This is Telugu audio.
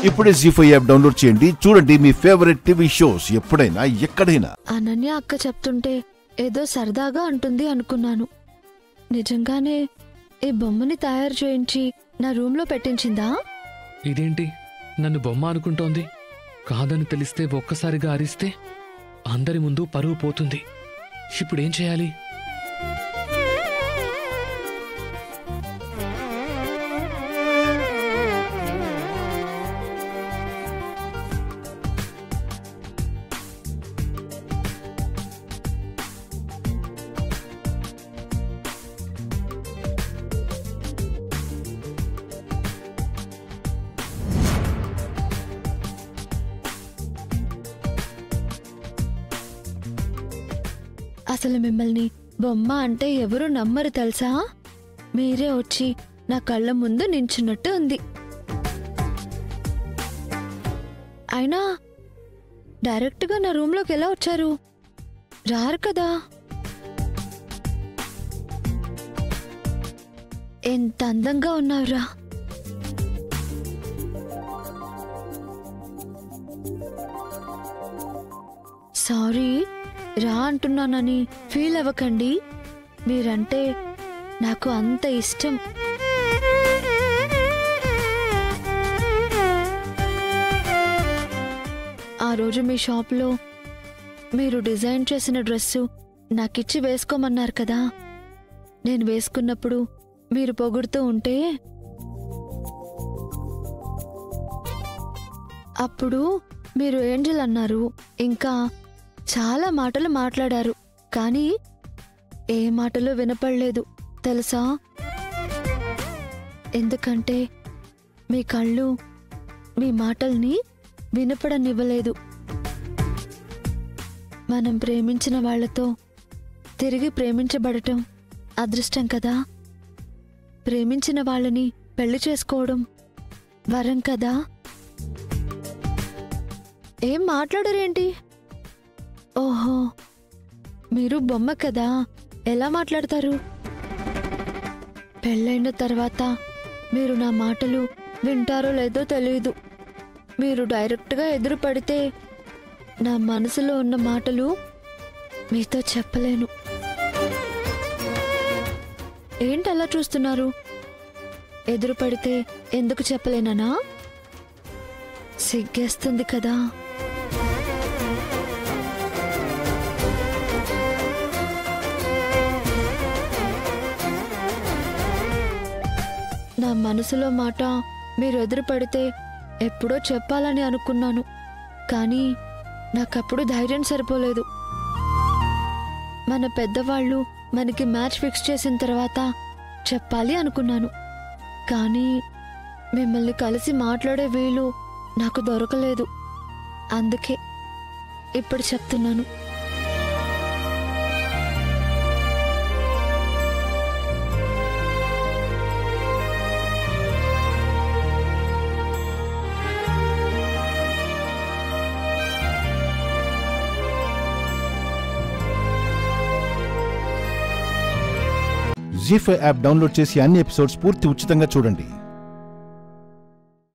ఇప్పుడే జీ5 యాప్ డౌన్లోడ్ చేయండి. చూడండి మీ ఫేవరెట్ టీవీ షోస్ ఎప్పుడైనా ఎక్కడైనా. అనన్య అక్క చెప్తుంటే ఏదో సరదాగా అంటుంది అనుకున్నాను. నిజంగానే ఈ బొమ్మని తయారు చేయించి నా రూమ్లో పెట్టించిందా? ఇదేంటి నన్ను బొమ్మ అనుకుంటోంది? కాదని తెలిస్తే ఒక్కసారిగా అరిస్తే అందరి ముందు పరువు పోతుంది. ఇప్పుడేం చేయాలి? అసలు మిమ్మల్ని బొమ్మ అంటే ఎవరు నమ్మరు తెలుసా? మీరే వచ్చి నా కళ్ళ ముందు నించున్నట్టు ఉంది. అయినా డైరెక్ట్గా నా రూమ్లోకి ఎలా వచ్చారు? రారు కదా. ఎంత అందంగా ఉన్నావురా. సారీ రా అంటున్నానని ఫీల్ అవ్వకండి. మీరంటే నాకు అంత ఇష్టం. ఆ రోజు మీ షాప్లో మీరు డిజైన్ చేసిన డ్రెస్సు నాకిచ్చి వేసుకోమన్నారు కదా. నేను వేసుకున్నప్పుడు మీరు పొగుడుతూ ఉంటే అప్పుడు మీరు ఏంజెల్ అన్నారు, ఇంకా చాలా మాటలు మాట్లాడారు. కానీ ఏ మాటలు వినపడలేదు తెలుసా? ఎందుకంటే మీ కళ్ళు మీ మాటల్ని వినపడనివ్వలేదు. మనం ప్రేమించిన వాళ్లతో తిరిగి ప్రేమించబడటం అదృష్టం కదా. ప్రేమించిన వాళ్ళని పెళ్లి చేసుకోవడం వరం కదా. ఏం మాట్లాడరేంటి? ఓహో, మీరు బొమ్మ కదా, ఎలా మాట్లాడతారు? పెళ్ళైన తర్వాత మీరు నా మాటలు వింటారో లేదో తెలియదు. మీరు డైరెక్ట్గా ఎదురు పడితే నా మనసులో ఉన్న మాటలు మీతో చెప్పలేను. ఏంటి అలా చూస్తున్నారు? ఎదురు పడితే ఎందుకు చెప్పలేనా? సిగ్గేస్తుంది కదా. నా మనసులో మాట మీరు ఎదురు పడితే ఎప్పుడో చెప్పాలని అనుకున్నాను. కానీ నాకప్పుడు ధైర్యం సరిపోలేదు. మన పెద్దవాళ్ళు మనకి మ్యాచ్ ఫిక్స్ చేసిన తర్వాత చెప్పాలి అనుకున్నాను. కానీ మిమ్మల్ని కలిసి మాట్లాడే వీలు నాకు దొరకలేదు. అందుకే ఇప్పుడు చెప్తున్నాను. జీ5 యాప్ డౌన్లోడ్ చేసి అన్ని ఎపిసోడ్స్ పూర్తి ఉచితంగా చూడండి.